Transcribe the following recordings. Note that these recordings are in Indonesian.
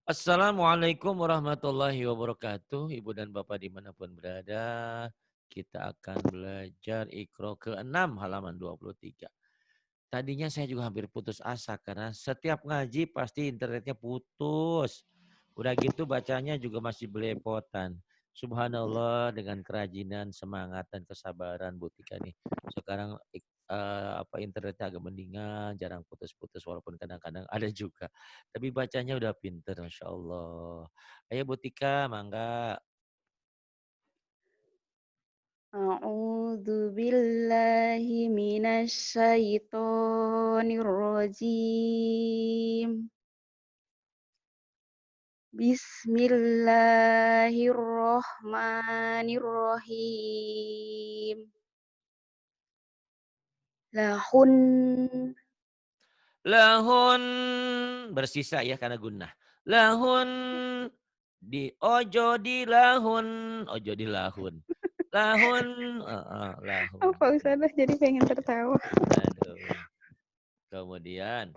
Assalamualaikum warahmatullahi wabarakatuh. Ibu dan Bapak dimanapun berada. Kita akan belajar Iqra ke-6 halaman 23. Tadinya saya juga hampir putus asa karena setiap ngaji pasti internetnya putus. Udah gitu bacanya juga masih belepotan. Subhanallah dengan kerajinan, semangat dan kesabaran Bu Tika nih. Sekarang internetnya agak mendingan, jarang putus-putus walaupun kadang-kadang ada juga. Tapi bacanya udah pinter, Masya Allah. Ayo Bu Tika, mangga. A'udzu billahi minasy syaithanir rajim. Bismillahirrahmanirrahim. Lahun Lahun bersisa ya karena gunnah. Lahun di ojo di lahun, ojo di lahun. Lahun, lahun. apa Ustazah jadi pengen tertawa. Aduh. Kemudian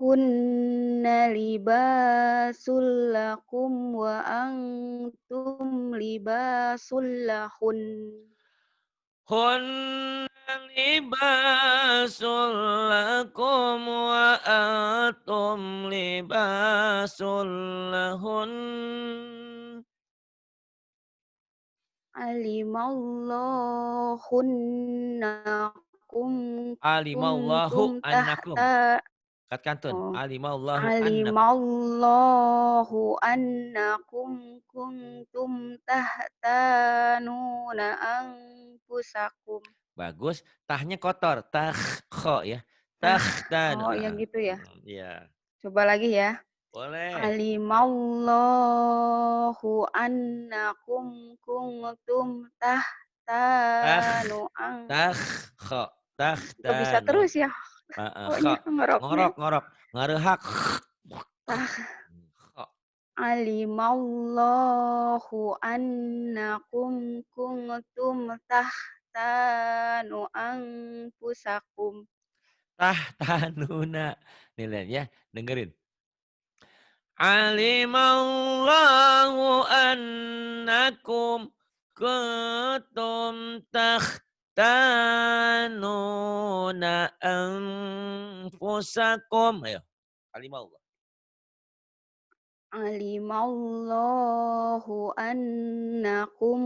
Hunna libasul lakum wa antum libasul lahun. hunna libasul lakum wa antum libasul lahun. Alimallahunnakum Alimallahu kuntum annakum. tahta Kat kantun. oh, Alimallahu annakum. alimallahu annakum kuntum tahtanuna anfusakum. Bagus. Tahnya kotor. Tah kho ya. Tah, Tah tan. oh yang gitu ya. Ya. Coba lagi ya. Boleh. Alimallahu annakum kuntum Tah tahtanu tah kho. Tah Gak bisa tanun. terus ya Kho. koknya ngeroknya. Ngorok ngorok. Ngarehak. Tah Kho. alimallahu annakum kuntum tahtanu anfusakum. Tah tanuna. Nih lihat ya. Dengerin. Alimallahu annakum kuntum takhtanuna anfusakum. Ayo. Alimallah. Alimallahu annakum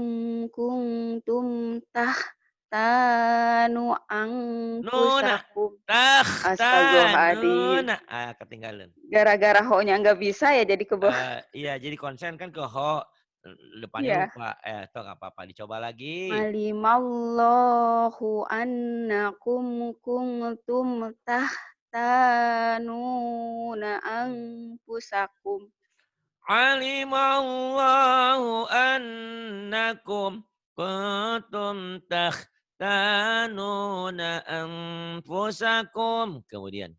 kuntum tahtanu Nuna. anfusakum. Astagfirullahaladzim. Takhtanuna. Ketinggalan. Gara-gara ho-nya nggak bisa ya jadi ke bawah. Iya, jadi konsen kan ke ho. Depannya Iya. lupa. Itu nggak apa-apa. Dicoba lagi. Alimallahu annakum kuntum tahtanuna anfusakum. Alimallahu annakum kuntum takhtanuna anfusakum. Kemudian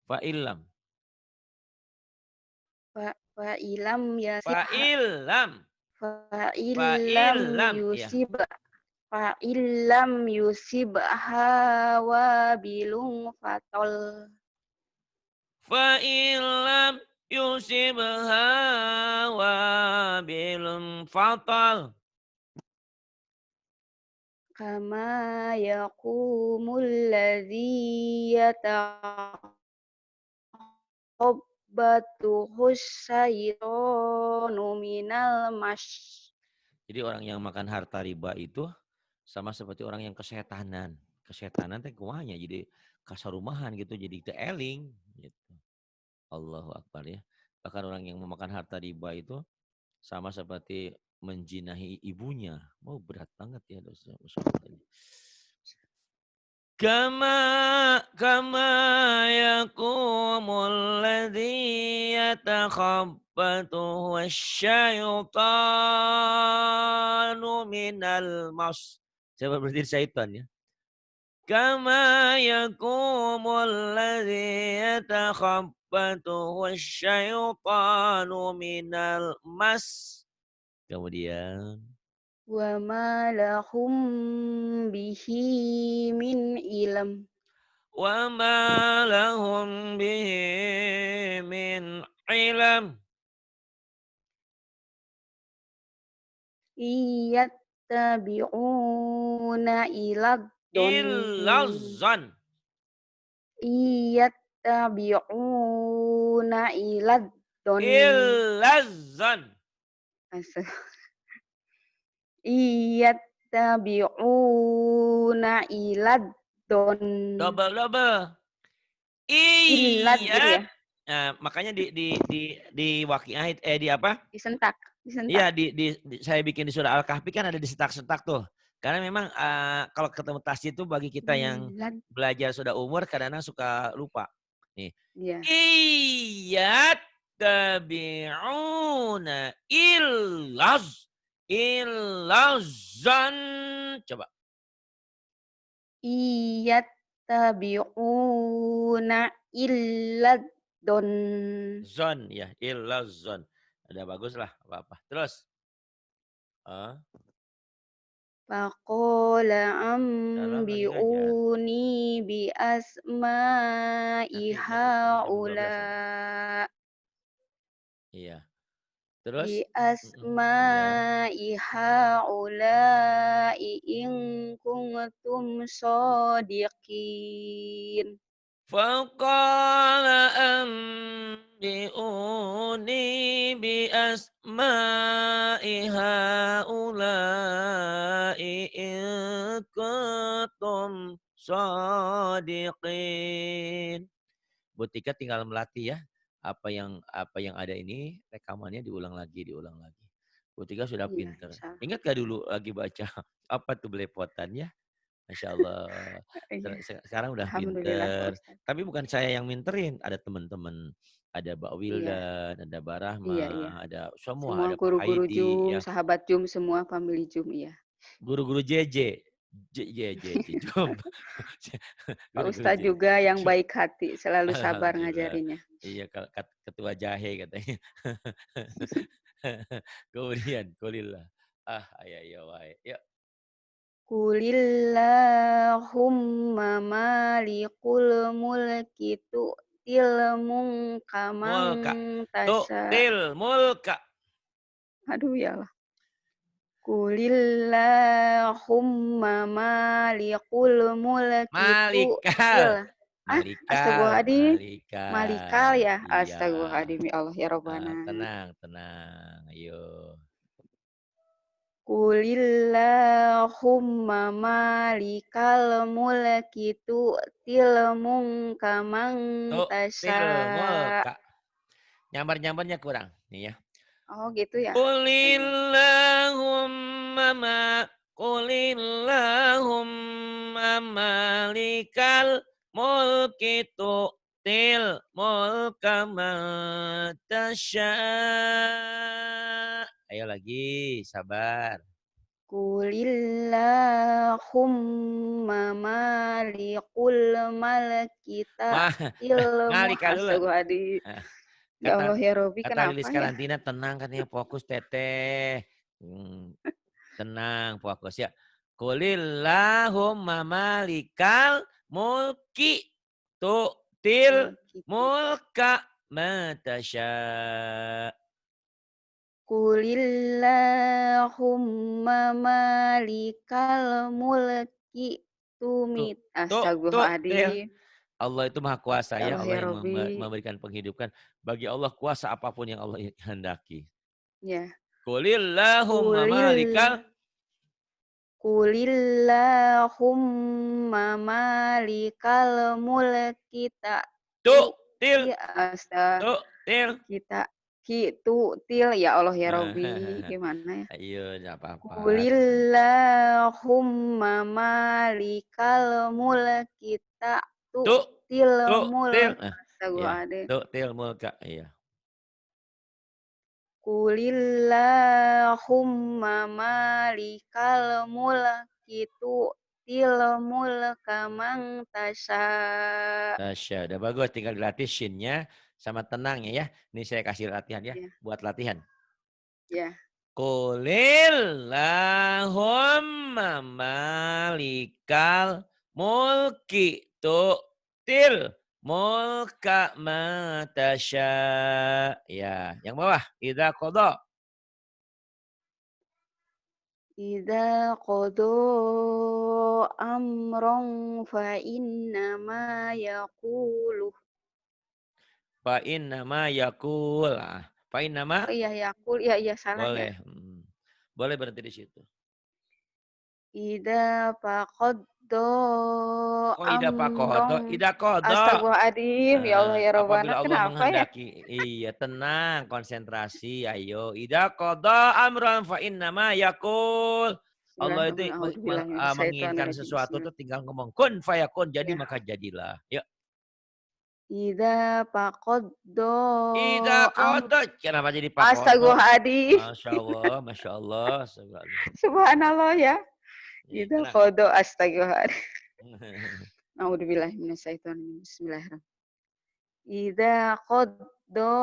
fa'ilam. Fa'ilam yasibha Fa'ilam. fa'ilam Fa'ilam. Ya. yusib fa'ilam yusibha wabilun fatol. Fa'ilam yusibha wabilum fatal. Kama yaqumul ladzi yataqabbatuhus syaitanu minal Jadi orang yang makan harta riba itu sama seperti orang yang kesetanan. Kesetanan teh kuahnya jadi kasarumahan gitu, jadi teeling gitu. Allahu Akbar ya. Bahkan orang yang memakan harta riba itu sama seperti menjinahi ibunya. Oh berat banget ya dosa ini. Kama yakumul ladzi yatakhabbatuhu asyaitanu minal mas. Siapa berarti syaitan ya? Kama yakumul ladzi yatakhabbatuhu asyaitanu minal mas. Kemudian wa ma lahum bihi min ilm. Wa ma lahum bihi min ilm. Iyattabi'una ilad don. Illa zan. Iyattabi'una ilad don. Illa zan. Iyattabi'una ilad don. Double. Ilad gitu Iyat. ya, Nah, makanya di waqiah di apa? disentak, Iya, disentak. saya bikin di surah Al-Kahfi kan ada disetak-setak tuh. Karena memang kalau ketemu tasjid itu bagi kita yang Ilad, belajar sudah umur kadang-kadang suka lupa. Nih. iya. Iyat tabi'una illazan. Coba. Iyattabi'una illad don. Zon ya, illazon. Ada bagus lah apa-apa. Terus. Ah, Faqala dalam lagi ngajar. ambi'uni bi asma'i Nanti jam 12 ini. haula. Iya. Bi Terus? Iya. asma'i haula'i in kuntum shadiqin. فقال أنبئوني بأسماء هؤلاء إن كنتم صادقين. Bu Tika tinggal melatih ya. Apa yang ada ini rekamannya diulang lagi. Bu Tika sudah Iya, pinter. insyaallah. Ingat gak dulu lagi baca apa tuh belepotannya? Masya Allah. Iya, Sekarang udah alhamdulillah Pak pinter. Ustadz. Tapi bukan saya yang minterin. Ada teman-teman. Ada Mbak Iya, Wildan, ada Mbak iya, Rahma, iya. ada semua. Semua Ada Pak guru-guru Haidi. Jum, Ya. sahabat Jum semua, family Jum, iya. Guru-guru JJ. JJ. Jom. Pak Guru-guru Ustadz JJ. juga yang baik hati, selalu sabar Alhamdulillah. ngajarinnya. Iya, ketua jahe katanya. Kemudian, kulillah. Ayo, wae. Yuk. Kulillahumma malikul mulki tu'til mulka man Mulka. tasha. Tu'til mulka. Aduh ya Allah. Kulillahumma malikul mulki tu'til. Malikal. Astagfirullahaladzim. Malikal Malikal. ya. Iya. Astagfirullahaladzim ya Allah ya Rabbana. Tenang. Ayo. Kulillahumma malikal mulki tu'til mulka man tasha. Tu'til mulka. Nyambar-nyambarnya kurang. Nih ya. Oh gitu ya. Qulillahumma malikal mulki tu'til mulka man tasya. Ayo lagi, sabar. Kulillahumma malikul mulki ta'til Malikal dulu. Astagfirullahaladzim. Nah, Ya Kata Allah ya Robbi kata kenapa Lilis ya? karantina, tenang katanya, fokus teteh. Tenang, fokus ya. Qulillahumma malikal mulki tu'til Mulki mulka matasya. Kulillahumma malikal mulki Tuh, tumit. tu'til. Astagfirullahaladzim. Allah itu maha kuasa Ya ya. Allah Allah ya yang Robbi. memberikan penghidupan. Bagi Allah kuasa apapun yang Allah kehendaki. Ya. Qulillahumma Kulil malikal. Kulillahumma malikal mulki Tu'til. tu'ti Tu'til. kita tu'til ya Allah ya Robbi. Gimana ya? Ayo, enggak apa-apa. Kulillahumma malikal mulki Tuh, tu'til til. mulk. Ya, Astagfirullahaladzim. til mulka. Iya. Kulillahumma malikal mulki tu'til mulka man tasha. Tasya, udah bagus. Tinggal dilatih shinnya sama tenangnya ya. Ini saya kasih latihan ya. Ya, Buat latihan. ya. Qulillahumma malikal mulki tu'til mulka ma tasya. Ya, yang bawah. Idza qada. Idza qada amran fa innama yaqulu. Fa innama yaqul. Fa innama Oh iya yaqul, iya iya salah ya. boleh. Boleh berhenti di situ. Idza faqadda Kok ida amran. pakodo? Ida kodo. Astagfirullahaladzim, ya Allah ya Rabbana, Apabila Allah kenapa ya? menghendaki. Iya, tenang, konsentrasi. Ayo. Ida kodo amran fa innama yakul. Allah itu Bismillahirrahmanirrahim. A'udzubillahi menginginkan minasyaitonirrajim. sesuatu itu Bismillah. tinggal ngomong kun fayakun. Jadi Ya. maka jadilah. Yuk. Idza faqadda Ida amr. kodo. Kenapa jadi pakodo? Astagfirullahaladzim. Masya Allah. Masya Allah. Subhanallah ya. Iya, Idza tenang. qada astagfirullahaladzim. A'udzubillahi minasyaitonir. Bismillahirrahmanirrahim. Idza qadda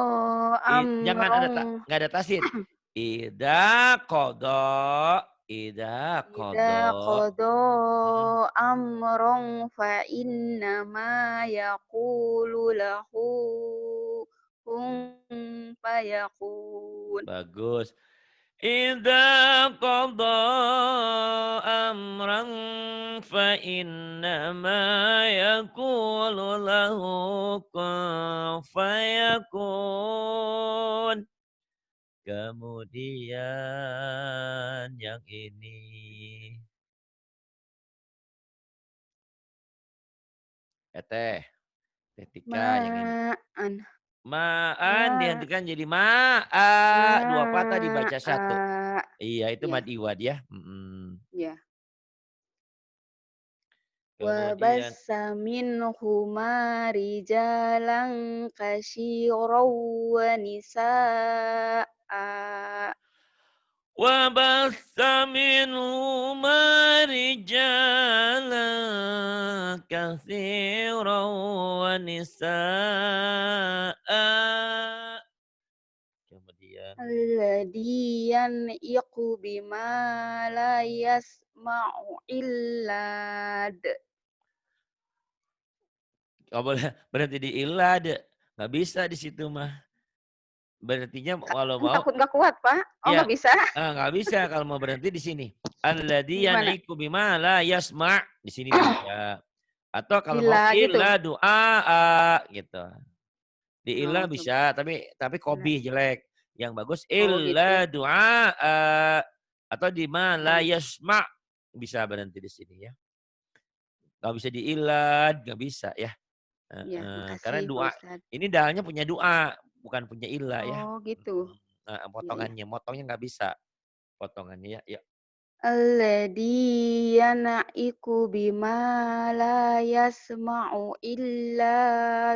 Jangan ada amran. nggak ada tasid. Ida kodo. Ida Idza kodo. qada amran fa innama yaqulu lahu kun fayakun. Bagus. Idza qada amran fa innama yaqulu lahu kun fayakun. Kemudian yang ini. Ketika yang ini. Ma'an. Ma'an Ma dihentikan jadi ma'a. Dua patah dibaca satu. ma'a. Iya, itu Ya, mad iwad ya. ya. Wa Kemudian bassa minhuma rijalan katsiran wa nisaa'a. wa bassa minhuma rijalan katsiran wa nisaa'a. Kemudian Alladhi yan'iqu bima la yasma'u illad. boleh berhenti di ilad. Nggak bisa di situ mah. Berhentinya kalau Kan mau takut nggak kuat, Pak. Oh, ya nggak bisa? nggak bisa kalau mau berhenti di sini. Alladzi Gimana? yan'iqu bima la yasma' di sini bisa. Atau kalau mau Illa gitu? illa du'a gitu. Di illa Oh, coba. bisa, tapi Illa. qobih jelek. Yang bagus Oh, gitu. illa du'a atau di ma la Oh, yasma' bisa berhenti di sini ya. Nggak bisa di ilad, nggak bisa ya. iya. Karena Makasih, Pak doa Ustadz. ini dalnya punya doa, bukan punya illa ya. Oh, gitu. Iya, iya. Potongannya, motongnya nggak bisa. Potongannya ya, ya. Alladhi yan'iqu bima la yasma'u illa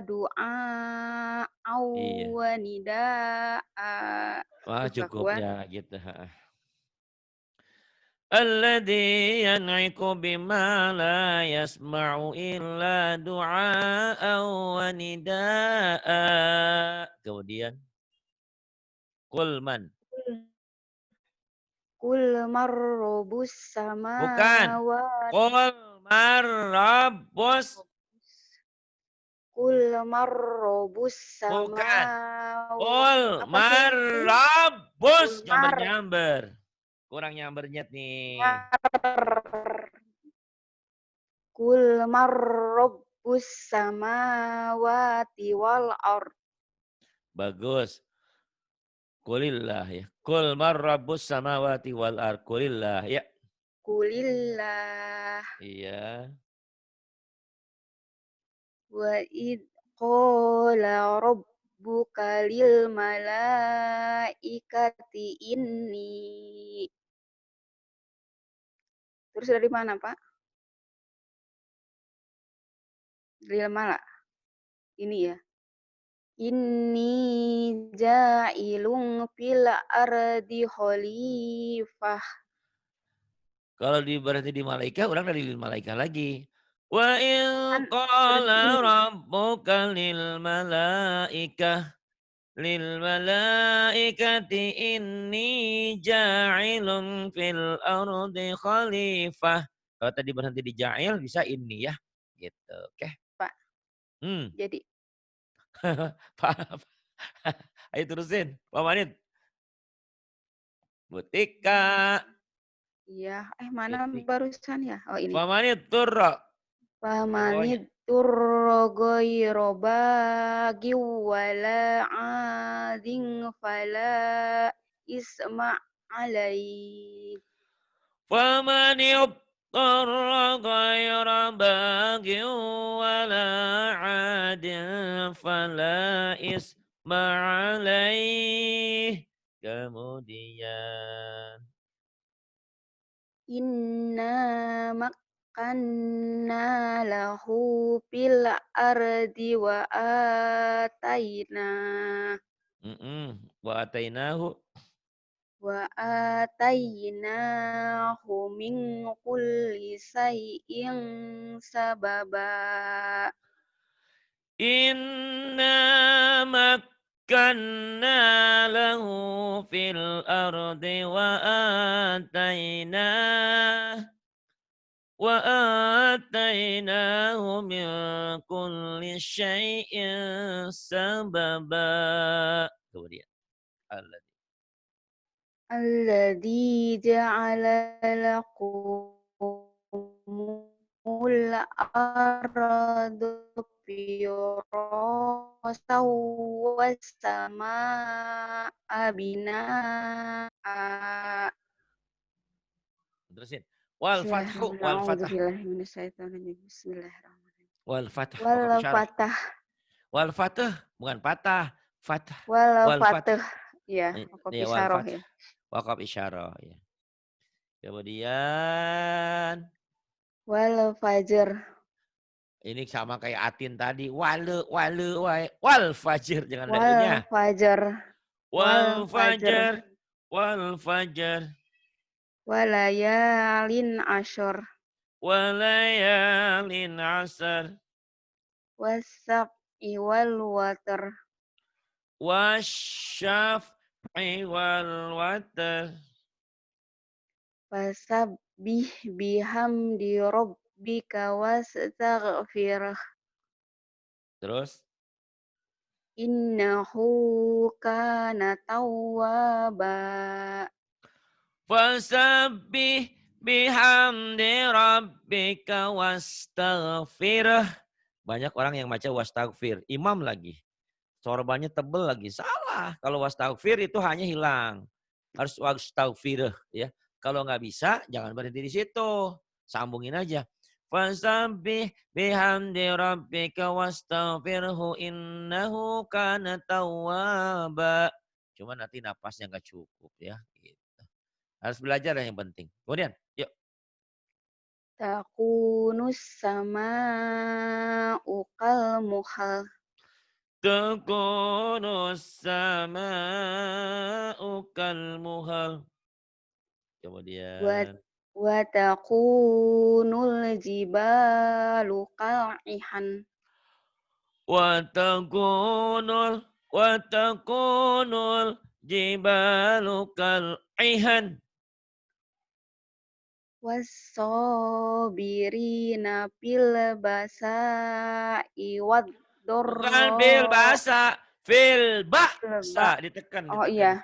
du'a'aw Iya. wa nida'a. Wah Duh, nggak cukup kuat. ya gitu. Alladzi yan'iqu bima la yasma'u illa du'a'an wa nida'a. Kemudian qul man. Qul man rabbus Bukan. samawati. Qul man rabbus. Qul man rabbus Bukan. samawati. Qul Apa sih man itu? rabbus. Qul mar. Nyamber-nyamber. Kurang nyambernya nih. Mar. Qul man rabbus samawati wal ard. Bagus. Qulillah ya. Qul man rabbus samawati wal ard. Qulillah ya. Qulillah. Iya. Wa id qala rabbuka lil malaikati inni. Terus dari mana, Pak? Lil mala. Ini ya. Inni ja'ilun fil ardi khalifah. Kalau berarti di malaika, orang dari malaika lagi. Wa Kan in berhenti qala ini. rabbuka lil malaikati inni ja'ilun fil ardi khalifah. Kalau tadi berhenti di ja'il bisa ini ya. Gitu. Oke. Pak. Jadi. Ayo terusin, Pak Manit. Butika. Iya, mana Butik. barusan ya? Oh ini. Pak Manit turro. Bawahnya. Famanid turro ghayra baghin wala adin fala isma alaih. فمن اضطر غير باغ ولا عاد فلا إثم عليه. Kemudian Inna makkanna lahu fil ardi wa wa atainahu atainahu min kulli sayyin sababa. inna makkanna lahu fil ardi وآتيناه من كل شيء سببا. Kemudian Allah. Alladzi ja'ala lakumul arda firasyan was samaa'a binaa'a. Terusin. Wal fathu Bismillahirrahmanirrahim. wal fatah. A'udzubillahi minasyaitonirrajim. Bismillahirrahmanirrahim. Wal fatah. Wakaf Wal isyarah. fatah. Wal fatah bukan patah. Fatah. Wal Wal fatah. fatah. Ya, wakaf Ya wal isyarah fatah. ya. Wakaf isyarah ya. Kemudian Wal fajr. ini sama kayak atin tadi. Wal fajr. Jangan ada Wal u-nya. fajr. Wal Wal fajr. fajr. Wal fajr. Walayalin asyur. Walayalin asar. Wasab'i wal watar. Wasyaf'i wal watar. Fasabbih bihamdi rabbika wastaghfirah. Terus. Innahu kana tawwaba. Fasabbih bihamdi rabbika wastaghfirah. Banyak orang yang baca wastaghfir. Imam lagi. Sorbannya tebel lagi. Salah. Kalau wastaghfir itu hanya hilang. Harus wastaghfirah. Ya. Kalau nggak bisa, jangan berhenti di situ. Sambungin aja. Fasabbih bihamdi rabbika wastaghfirhu innahu kana tawwaba. Cuma nanti napasnya nggak cukup ya. Gitu. Harus belajar yang penting. Kemudian, yuk. Takunus sama'u kal muhal. Takunus sama'u kal muhal. Kemudian. Wa takunul jibalu kal'ihan. Wa takunul jibalu kal'ihan. Was-sabirina fil basa'i wad Bukan bil dharra. bahasa. Fil bahasa. Ditekan. Oh iya.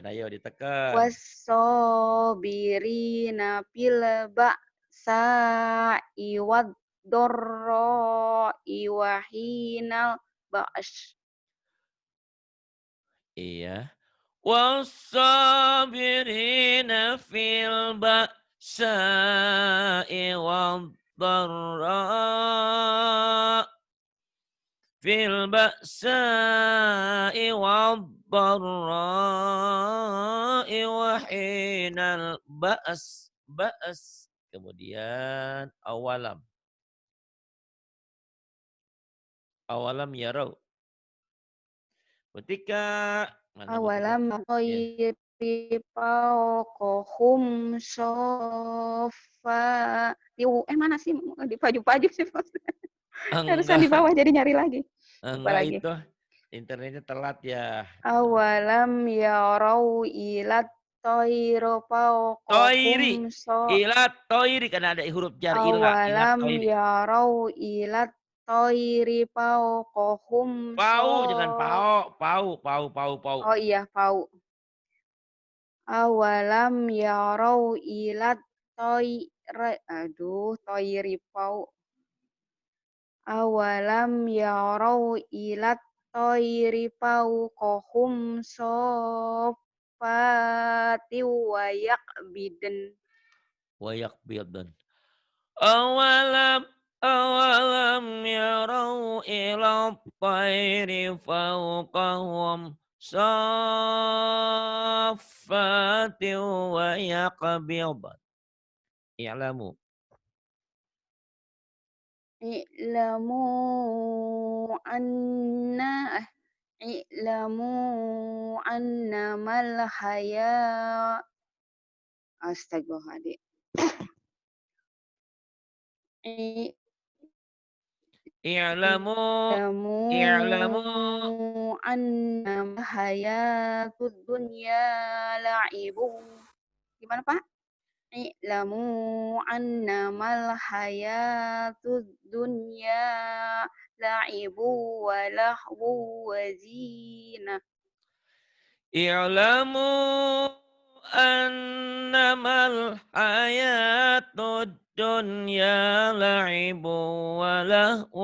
Ayo ditekan. Was-sabirina fil ba'sa'i wad dharra'i wa hinal ba's. Iya. Wassabirina fil ba'sa'i wad-dharra. Fil ba'sa'i wad-dharra'i wa hinal ba's. Kemudian awalam. Awalam yarau. Ketika mana butika? Awalam Ya. ghairi fawqahum sofa. Mana sih di paju-paju sih Harusan di Enggak, bawah jadi nyari lagi. Lupa enggak lagi. itu. Internetnya telat ya. Awalam yarau ilat toiro Toiri. fawqahum so. Ila toiri. Karena ada huruf jar ila. Ila Awalam toiri. yarau ilat thairi fawqahum Pau, jangan pau. oh iya, fau. Awalam yarau ilat thairi awalam yarau ilat thairi fawqahum saffati wa yaqbidun. Wayak biadun. Awalam yarau ila tayri fawqahum saffati wa yaqbidan. I'lamu. I'lamu anna i'lamu annamal haya astagfirullahaladzim. I'lamu. I'lamu I'lamu. annamal hayatud dunya la'ibun. Gimana, Pak? I'lamu annamal hayatud dunya la'ibu wa lahu wa zinah. I'lamu annamal hayatud dunya la'ibu wa lahu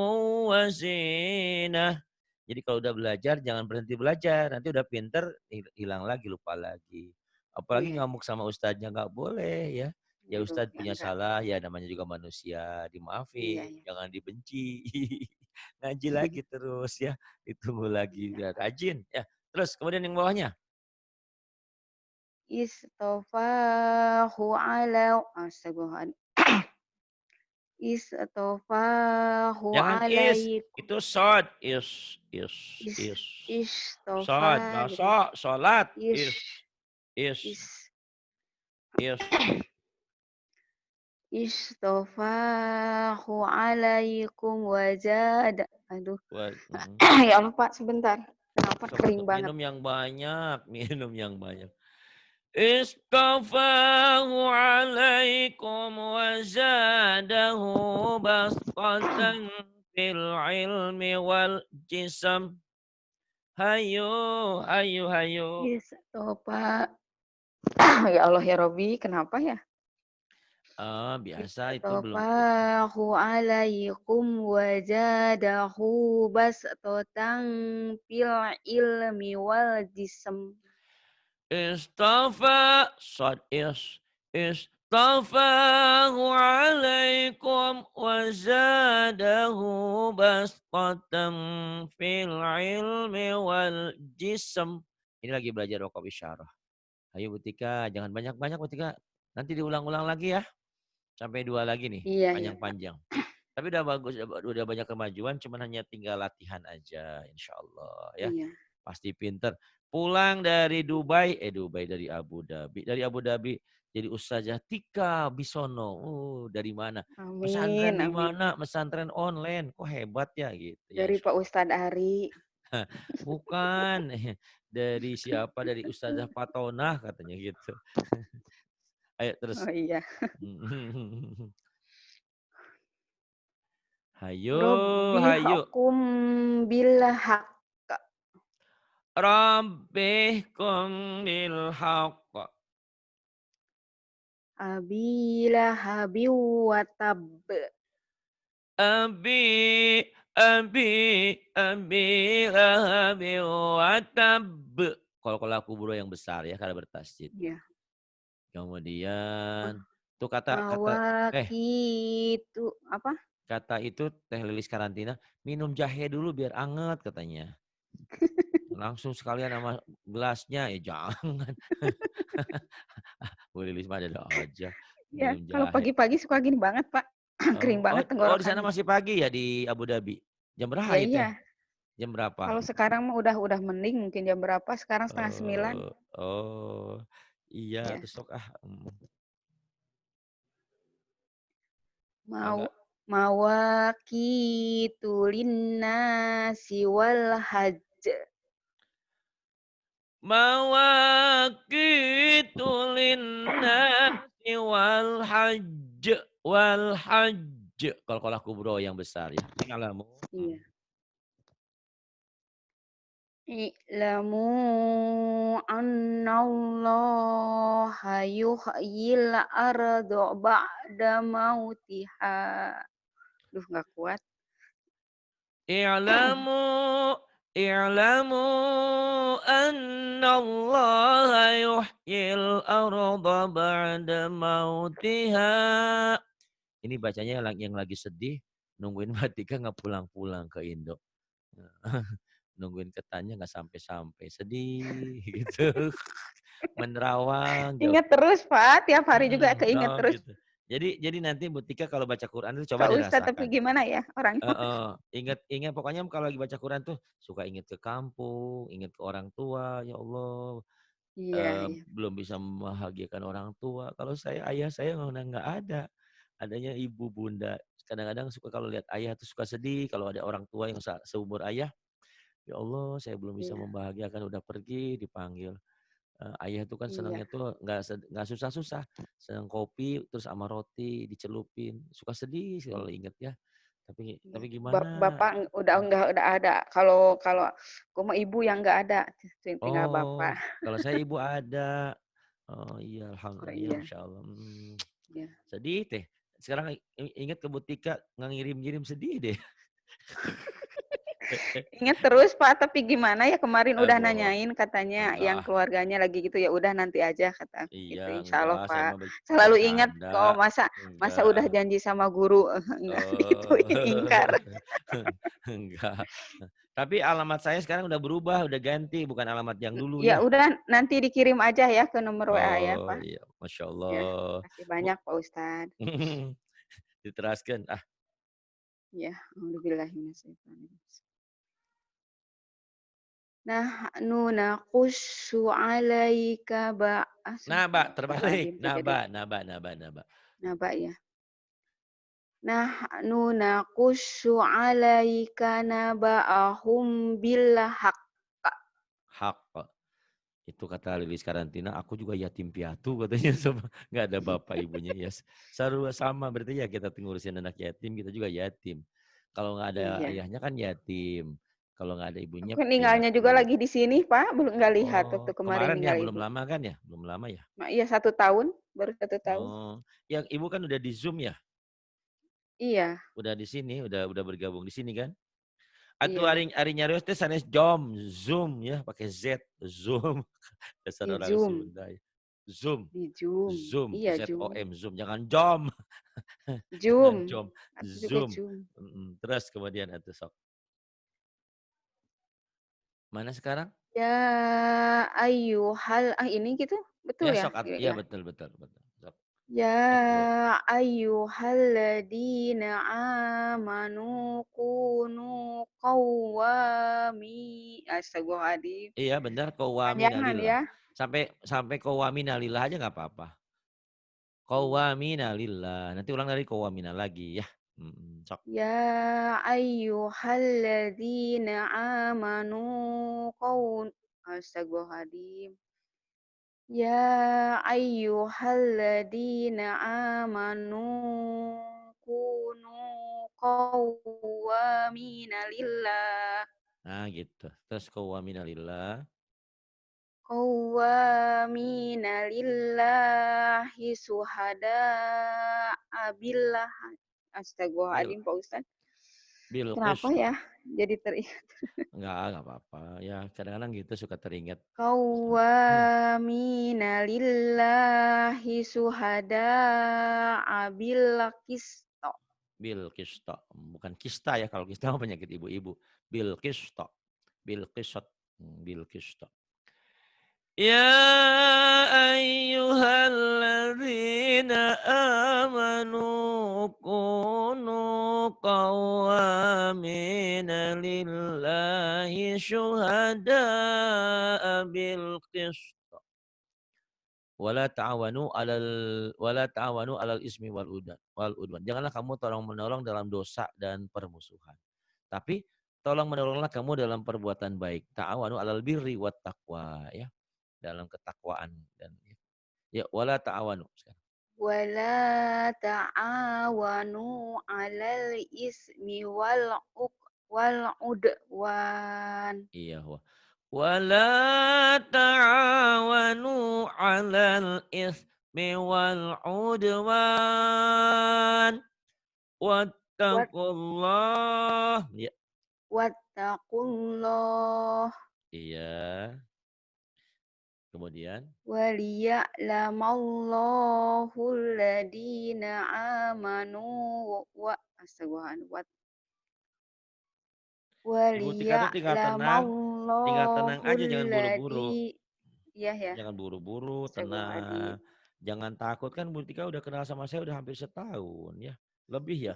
wa zinah. Jadi kalau udah belajar jangan berhenti belajar. Nanti udah pinter hilang lagi, lupa lagi. Apalagi Iya, ngamuk sama ustadznya nggak boleh ya. Ya aduh, ustadz ya punya enggak. salah, ya namanya juga manusia, Iya, dimaafin, iya. jangan dibenci. Ngaji lagi terus ya, ditunggu lagi, Iya, ya, Pak. rajin ya. Terus kemudian yang bawahnya. Istafahu ala astagfirullahaladzim. Istafahu Jangan is, alaikum. itu sod, Is is. istofa Sod, gitu. baso, sholat, Is is, is is. istofahu alaikum wajada. Aduh. Buat, Ya Allah, Pak, sebentar. Kenapa sok kering atuh, banget? minum yang banyak, minum yang banyak. Istafahu alaikum wa zadahu bastatan fil ilmi wal jisam. Hayu. Istofa. Ya Allah ya Robi, kenapa ya? Biasa itu belum. Istafahu alaikum wajadahu bastatan fil ilmi wal jism. Istafahu alaikum wa zadahu bastatan fil ilmi wal jism. Ini lagi belajar rokok isyarah. Ayo Butika, jangan banyak-banyak Butika. Nanti diulang-ulang lagi ya. Sampai 2 lagi nih, Iya, iya, Pak. panjang-panjang. Tapi udah bagus, udah banyak kemajuan, cuman hanya tinggal latihan aja insya Allah ya. Iya. Pasti pinter. Pulang dari Dubai dari Abu Dhabi. Dari Abu Dhabi jadi Ustazah Tika Bisono. Dari mana? Pesantren Amin, di amin. mana? Pesantren online. Kok hebat ya gitu ya Dari insya Pak Allah. Ustadz Ari. Bukan. Dari siapa? Dari Ustazah Patonah katanya gitu. Ayo terus. Oh iya. Robbi Hayo. hukum bil haqq. Rabbihkum bil haqq. Abila habi wa tab. Abi, abi lahabi wa tab. Kalau kubro yang besar ya, karena bertasjid. Ya. Kemudian, tuh Mawakitu apa? kata itu Teh Lilis karantina, minum jahe dulu biar anget katanya. Langsung sekalian sama gelasnya, ya jangan. Bu Lilis mah ada aja, Ya, minum kalau jahe. pagi-pagi suka gini banget, Pak. Kering banget Di sana tenggorokannya. masih pagi ya di Abu Dhabi. Jam berapa Ya itu? iya. Jam berapa? Kalau sekarang mah udah mending, mungkin jam berapa? Sekarang setengah 9. Oh, iya, Ya. terus sok Mau Mangga. mawakitu linnasi wal hajj. Mawaqitu linnasi wal hajj. Qalqalah kubro yang besar ya. I'lamu. Iya. I'lamu annallaha yuhyil arda ba'da mautiha. Duh, nggak kuat. I'lamu i'lamu annallaha yuhyil arda ba'da mautiha. Ini bacanya yang lagi sedih, nungguin Matika nggak pulang-pulang ke Indo. Nungguin ketannya nggak sampai-sampai, sedih gitu. Menerawang jauh. Ingat terus, Pak, tiap hari juga keinget Oh terus. gitu. Jadi nanti Bu Tika kalau baca Quran itu coba Pak Ustadz, tapi dirasakan. gimana ya orangnya? Heeh, ingat pokoknya kalau lagi baca Quran tuh suka ingat ke kampung, ingat ke orang tua, ya Allah, Iya, iya, belum bisa membahagiakan orang tua. Kalau saya, ayah saya udah nggak ada, adanya ibu, bunda. Kadang-kadang suka kalau lihat ayah tuh suka sedih, kalau ada orang tua yang seumur ayah, ya Allah saya belum bisa iya, membahagiakan, udah pergi dipanggil. Ayah tuh kan iya, senangnya tuh nggak susah-susah, senang kopi terus sama roti dicelupin, suka sedih sih kalau inget ya. iya. Tapi gimana. Bapak udah ada. Kalau kalau aku mah ibu yang nggak ada, tinggal Oh, bapak. kalau saya ibu ada. Oh iya, Oh alhamdulillah, iya, masya Allah. iya. Sedih teh. Sekarang ingat ke Butika nggak ngirim-ngirim sedih deh. Ingat terus, Pak, tapi gimana ya kemarin udah Aduh, nanyain katanya yang enggak, keluarganya lagi gitu, ya udah nanti aja kata iya gitu. Insya Allah, enggak, saya Pak. mah Selalu ingat bercanda, kok, masa enggak. udah janji sama guru enggak Oh, digituin, ingkar. enggak. Tapi alamat saya sekarang udah berubah, udah ganti, bukan alamat yang dulu Ya ya. udah nanti dikirim aja ya ke nomor WA ya, Oh Pak. iya, masya Ya, Allah. makasih Bu, banyak Pak Ustadz. diteraskan. Ah, Ya, alhamdulillah. Nahnu naqussu 'alaika naba, terbalik. astagfirullahaladzim, kok jadi Naba, naba, naba, naba. naba ya. Nahnu naqussu 'alaika naba'ahum bil haqq. Hak. Itu kata Lilis Karantina, aku juga yatim piatu katanya sama nggak ada bapak ibunya ya. Sama berarti ya kita ngurusin anak yatim, kita juga yatim. Kalau nggak ada Iya. ayahnya kan yatim. Kalau nggak ada Aku ibunya ninggalnya juga piatu. lagi di sini, Pak, belum nggak lihat waktu Oh, kemarin kemarin ya ninggal belum Ibu. lama kan ya? Belum lama ya? Iya 1 tahun, baru 1 tahun. Oh, yang ibu kan udah di Zoom ya? Iya, Udah di sini, udah bergabung di sini kan? Atuh iya, ari nyarios teh sanes Zoom ya, pakai Z, Zoom. Dasar di orang Zoom, Sunda ya. Zoom, di Zoom. Zoom, Iya, Zoom. ZOM, Zoom, jangan Jom, jangan Zoom, Jom, ada juga Zoom. Zoom. Terus kemudian itu sok. Mana sekarang? Ya ayyuhal ini gitu? Betul Ya ya? sok, Iya iya ya. betul betul betul. Sok, sok Bu. Ya ayyuhalladzina amanu kunu qawwami astagfirullahaladzim. Iya benar, qawwamina Panjangan lillah. ya. Sampai sampai qawwamina lillah aja nggak apa-apa. Iya. Qawwamina lillah. Nanti ulang dari qawwamina lagi ya. Sok. Ya ayyuhalladzina amanu astagfirullahaladzim. Ya ayyuhalladzina amanu kunu qawwamina lillah. Nah gitu. Terus qawwamina lillah. Qawwamina lillahi syuhada'a billah. Bil Astagfirullahaladzim Pak Ustaz. Kenapa Bilqis. ya? Jadi teringat. Enggak apa-apa. Ya kadang-kadang gitu suka teringat. Qawwamina lillahi syuhada'a bil qist. Bil Bilqista, bukan kista ya, kalau kista mah penyakit ibu-ibu. Bilqista, Bilqisat, Bilqista. Ya ayyuhalladzina amanu kunu qawwamina lillahi syuhada'a bil qist. Wala ta'awanu 'alal ismi wal udwan. Janganlah kamu tolong-menolong dalam dosa dan permusuhan. Tapi tolong menolonglah kamu dalam perbuatan baik. Ta'awanu 'alal birri wat taqwa ya, dalam ketakwaan dan ya wala ta'awanu sekarang. wala ta'awanu 'alal ismi wal udwan. Iya, wala ta'awanu 'alal itsmi wal 'udwan Wat wattaqullah. Ya, wattaqullah iya. Kemudian waliya'lamallahu alladina amanu wa astagfirullah Ibu Tika tuh tinggal tenang waliya'lamallahu aja jangan buru-buru. alladhi iya ya, Jangan buru-buru, astagfirullahaladzim. tenang. Jangan takut kan Bu Tika udah kenal sama saya udah hampir setahun ya. Lebih ya.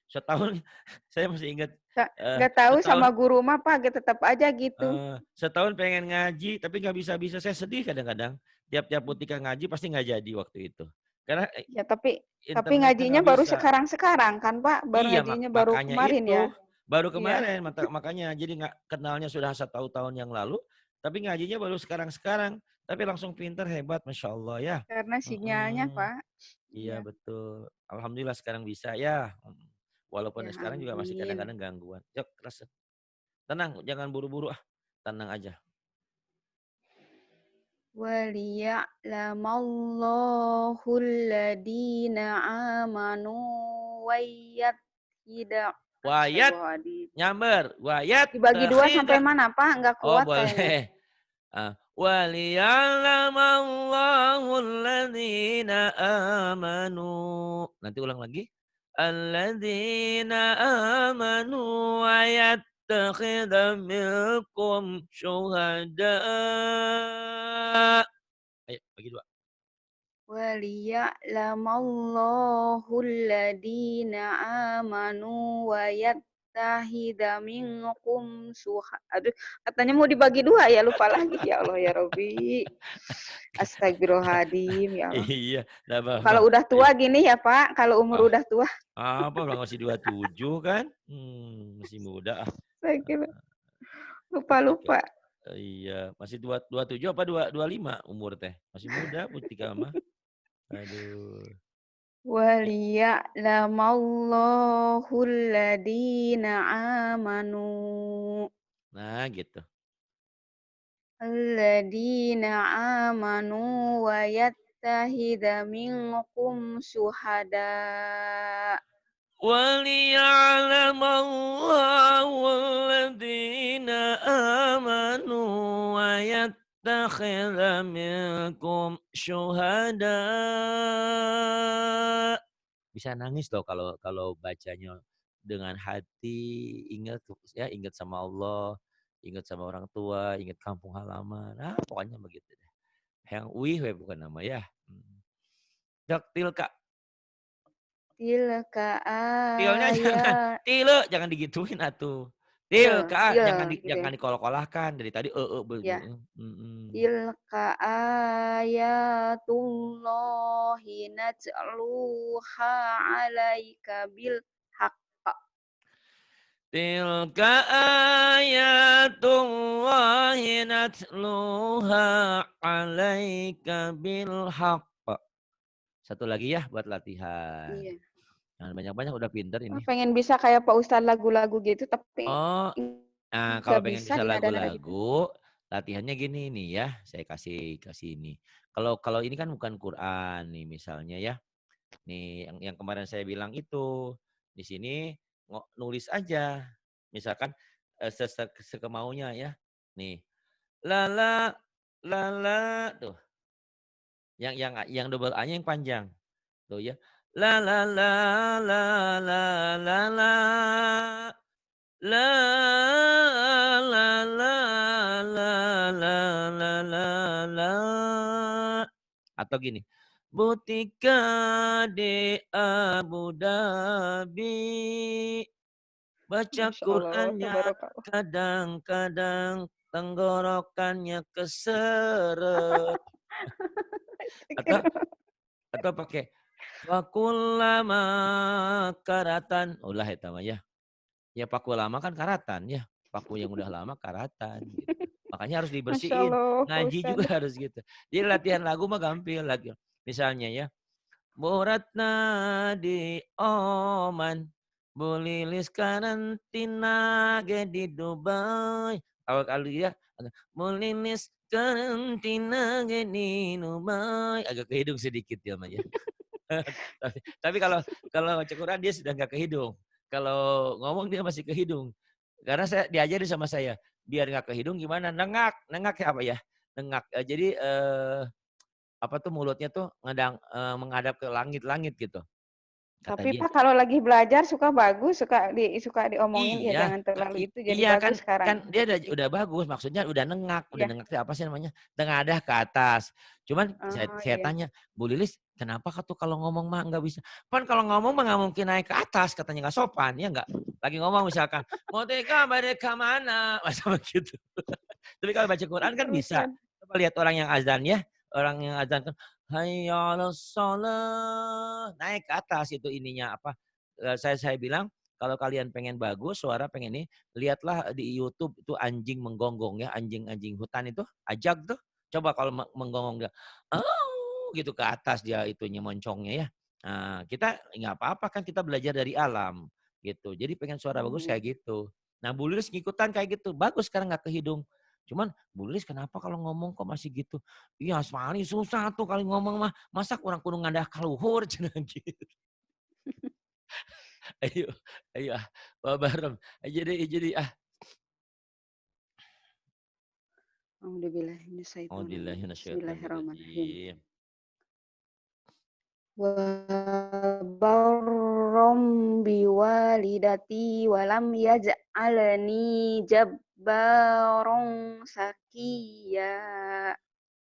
Setahun saya masih ingat Nggak tahu setahun sama guru mah Pak, tetap aja gitu. setahun pengen ngaji tapi nggak bisa-bisa. Saya sedih kadang-kadang. Tiap-tiap Bu Tika ngaji pasti nggak jadi waktu itu. Karena Ya tapi internetnya ngajinya nggak baru bisa. sekarang-sekarang kan Pak? Baru Iya, ngajinya baru makanya kemarin ya? itu. Baru Iya, kemarin, makanya jadi nggak kenalnya sudah 1 tahun yang lalu, tapi ngajinya baru sekarang-sekarang. Tapi langsung pinter, hebat, Masya Allah ya. karena sinyalnya Mm-mm. Pak. Iya, Iya, betul. Alhamdulillah sekarang bisa ya. Walaupun ya sekarang juga masih amin. kadang-kadang gangguan. Yuk, terus. Tenang, jangan buru-buru ah. Tenang aja. Waliya'lamallahu alladina amanu wayyatida Wayat, astagfirullahaladzim. nyamber. Wayat, Dibagi dua sampai takhida. mana Pak? Nggak Oh, kuat kayaknya. boleh. Waliya'lamallahu alladhina amanu. Nanti ulang lagi. Alladhina amanu wa yattakhidha minkum syuhada. Ayo, bagi dua. Waliya'lamallahu alladina amanu wayattahida minkum aduh, katanya mau dibagi dua ya, lupa lagi. Ya Allah ya Robbi. Astagfirullahaladzim, ya Allah. Iya, enggak apa-apa. Kalau udah Ayo. tua gini ya Pak, kalau umur udah tua. Apa orang masih 27 kan? Masih muda ah. Saya kira Putika. lupa-lupa. Iya, masih 27 apa 25 umur teh? Masih muda Putika mah. Aduh. Waliya'lamallahu alladina amanu. Nah, gitu. Alladzina amanu wa yattahida minkum syuhada. وَلِيَعْلَمَ اللَّهُ الَّذِينَ آمَنُوا وَيَتَّخِذَ مِنكُم شُهَدَاءَ. Bisa nangis loh kalau bacanya dengan hati, ingat ya, ingat sama Allah, ingat sama orang tua, ingat kampung halaman. Pokoknya begitu deh. Yang wih we bukan nama ya. Cok til Kak. Tilka Tilnya jangan, ayat jangan digituin atuh. Til til Kak, til gitu ya. jangan dikolok-kolahkan dari tadi Ya, mhm. tilka ayatullahi natluha 'alaika bil haqq. Tilka ayatullahi natluha 'alaika bil haqq. Satu lagi ya buat latihan. Iya. Jangan banyak-banyak udah pinter Wah, ini. pengen bisa kayak Pak Ustadz lagu-lagu gitu tapi Oh, nggak kalau pengen bisa bisa di nada-nada gitu. lagu-lagu, latihannya gini nih ya, saya kasih ini. Kalau kalau ini kan bukan Quran nih misalnya ya. Nih yang kemarin saya bilang itu, di sini nulis aja. Misalkan sekemaunya ya. Nih, lala lala tuh. Yang double A-nya yang panjang. Tuh ya. La la la la la la la. La la la la la la la la. Atau gini. Butika di Abu Dhabi. Baca Masya Allah, Qur'annya tabarakallah. kadang-kadang tenggorokannya keseret. Atau pakai fakullama karatan. Ulah eta mah ya. Ya paku lama kan karatan ya. Paku yang udah lama karatan gitu. Makanya harus Masya dibersihin. Allah, Pak Ngaji juga Ustadz. harus gitu. Jadi latihan lagu mah gampil lagi. Misalnya ya, Boratna di Oman, Bu Lilis karantina ge di Dubai. Kalau dia Bu Lilis karantina ge di Dubai. Agak ke hidung sedikit dia mah ya. Tapi kalau kalau baca Quran dia sudah nggak ke hidung. Kalau ngomong dia masih ke hidung. Karena saya diajari sama saya, biar nggak ke hidung gimana? Nengak, nengak ya apa ya? Nengak. Jadi apa tuh mulutnya tuh menghadap ke langit-langit gitu. Kata Tapi dia. Pak kalau lagi belajar suka bagus, suka diomongin ya Iya, jangan terlalu itu jadi iya kan bagus kan sekarang. dia udah bagus, maksudnya udah Iya. nengak itu apa sih namanya, tengadah ke atas. Cuman Oh saya iya. tanya, "Bu Lilis, kenapa tuh kalau ngomong mah nggak bisa?" "Kan kalau ngomong mah nggak mungkin naik ke atas," katanya, "nggak sopan, ya nggak?" Lagi ngomong misalkan, "Merdeka merdeka mana?" Masa begitu. Tapi kalau baca Quran kan bisa. Keterusan. Coba lihat orang yang azan ya, orang yang azan kan, "Hayya 'alas shalah." Naik ke atas itu ininya apa, saya bilang, kalau kalian pengen bagus, suara pengen ini, lihatlah di YouTube itu anjing menggonggong ya, anjing-anjing hutan itu, ajag tuh. Coba kalau menggonggong dia, "Aw," gitu ke atas dia itunya moncongnya ya. Nah, kita nggak apa-apa kan kita belajar dari alam gitu. Jadi pengen suara bagus Iya. kayak gitu. Nah, Bu Lilis ngikutan kayak gitu, bagus sekarang nggak ke hidung. Cuman, "Bu Lilis kenapa kalau ngomong kok masih gitu?" "Iya Asmani susah tuh kali ngomong mah, masa kurang kudu ngadah ka luhur," cenah gitu. Ayo ayo ah, bareng. Jadi A'udzubillahi minasyaitonirrajim. Bismillahirrahmanirrahim. A'udzubillahiminasyaitonirrajim. Wa barrom biwalidati walam yaj'alani jabbaron sakiya.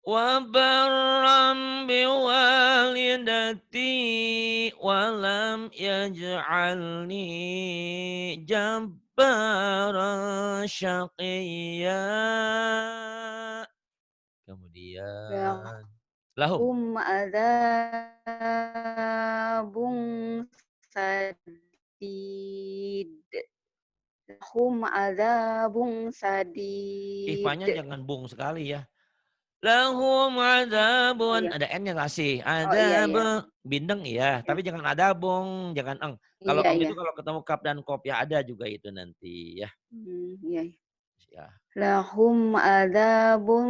Wa barram biwalidati wa lam yaj'alni jabbaran syaqiyya. Kemudian lahum. Lahum adzabun sadid. Lahum adzabun sadid. Ihfanya jangan bung sekali ya. Lahum Oh adzabun, ya. ada N-nya kasih. Oh iya Adzab, ya. bindeng iya, Ya. tapi jangan ada bung, jangan eng. Kalau Iya eng ya. itu kalau ketemu kap dan kop ya ada juga itu nanti ya. Iya. Ya. Lahum adzabun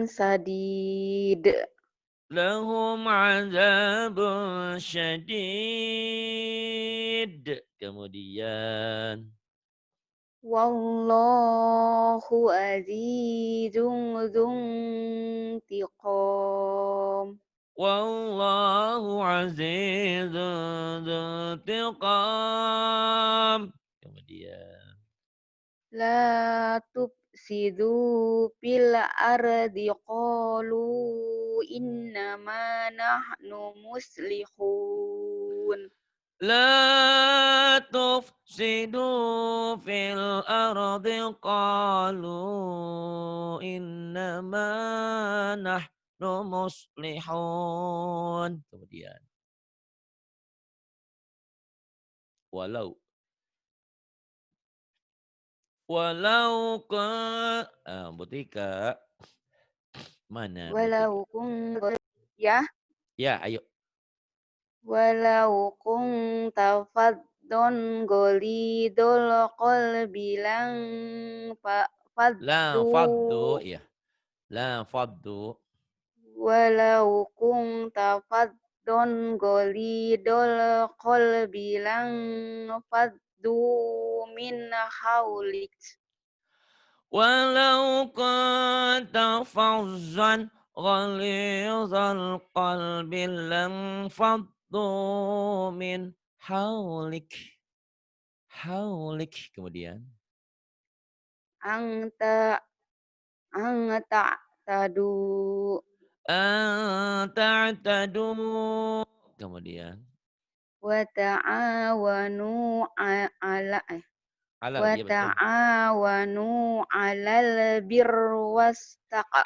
sadid. Lahum adzabun syadid. Kemudian Wallahu azizun dzuntiqam. wallahu azizun dzuntiqam. Kemudian La tufsidu fil ardi qalu innama nahnu muslihun. لا تفسدوا في الأرض قالوا إنما نحن مصلحون. Kemudian walau walau ke Butika mana Butika? Walau kun ya, Ya, ayo. walau kunta faddon golidul qalbi lang La faddu. faddu ya. La faddu. Walau kunta faddon golidul qalbi lang faddu min haulik. Walau kunta fazzan ghalidhal qalbi faddu min haulik. Haulik. Kemudian. Anta anta tadu Ta'tadu. Kemudian. wa ta'awanu ala Alal, wa iya betul. ta'awanu 'alal birri was taqwa.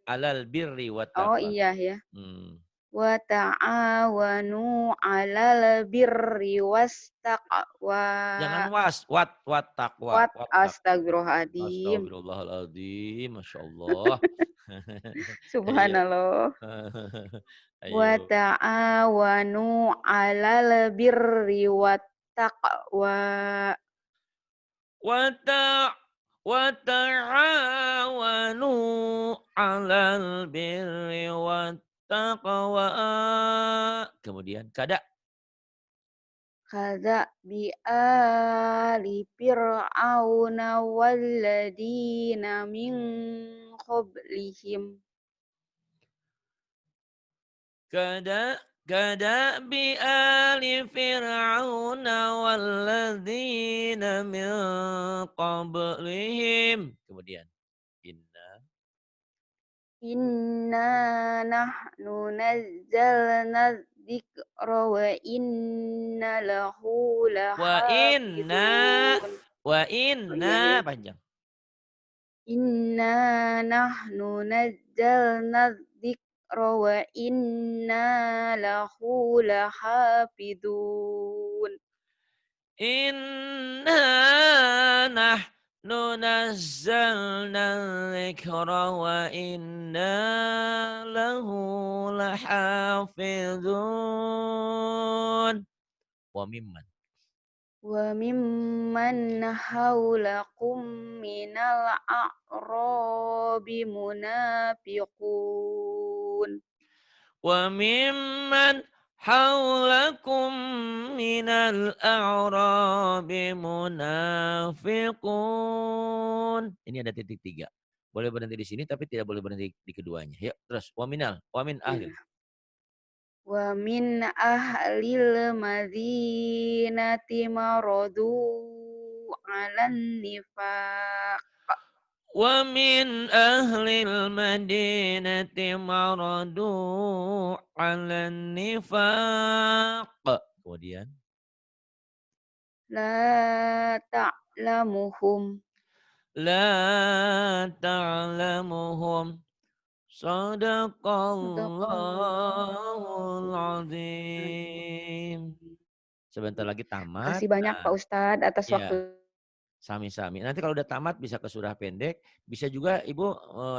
Alal birri wa Oh taqwa. iya ya. Hmm. wa ta'awanu 'alal birri was-taqwa. Jangan was, wat taqwa, Wat wat taqwa. astagfirullahaladzim. Astagfirullahaladzim, Masya Allah. Ayo. Subhanallah. Wa Ayo. ta'awanu 'alal birri wat-taqwa. Wata wata'awanu 'alal birri wattaqwa. Kemudian kada Kadzabi ali fir'auna walladzina min qablihim. kada bi ali fir'auna walladzina min qablihim. Kemudian inna Inna nahnu nazzalna dzikra wa inna lahu wa inna lahafizun. Oh iya ya. panjang. Inna nahnu nazzalna dzikra wa inna lahu lahafizun. Inna nahnu nazzalna dzikra wa inna lahu lahafizun. Wa mimman. Wa mimman haulakum minal a'rabi munafiqun. Wa mimman haulakum minal a'rabi munafiqun. Ini ada titik 3. Boleh berhenti di sini tapi tidak boleh berhenti di keduanya. Yuk, terus wa min ahlil. Ya. Wa min ahlil madinati maradu 'alan nifaq. Wa min ahlil madinati maradu 'alan nifaq. Kemudian La ta'lamuhum. la ta'lamuhum. Sadaqallahul Sadaqallahul azim. Sebentar lagi tamat. Makasih banyak Nah, Pak Ustadz atas ya, waktunya. sami-sami. Nanti kalau udah tamat bisa ke surah pendek, bisa juga Ibu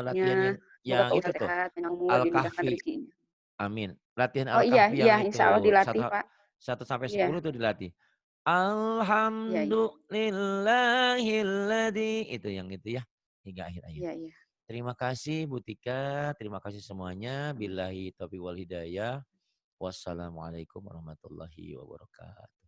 latihan Semoga yang Pak itu Ustadz tuh, sehat, panjang umur, dimudahkan Al-Kahfi. rezekinya. Amin. Latihan Oh iya, Al-Kahfi iya, yang insya Allah itu dilatih satu Pak. 1 sampai 10 Iya, itu dilatih. iya, iya, Alhamdulillahilladzi itu yang itu ya hingga akhir ayat. iya, iya. Terima kasih Bu Tika, terima kasih semuanya. Billahi taufiq wal hidayah. Wassalamualaikum warahmatullahi wabarakatuh.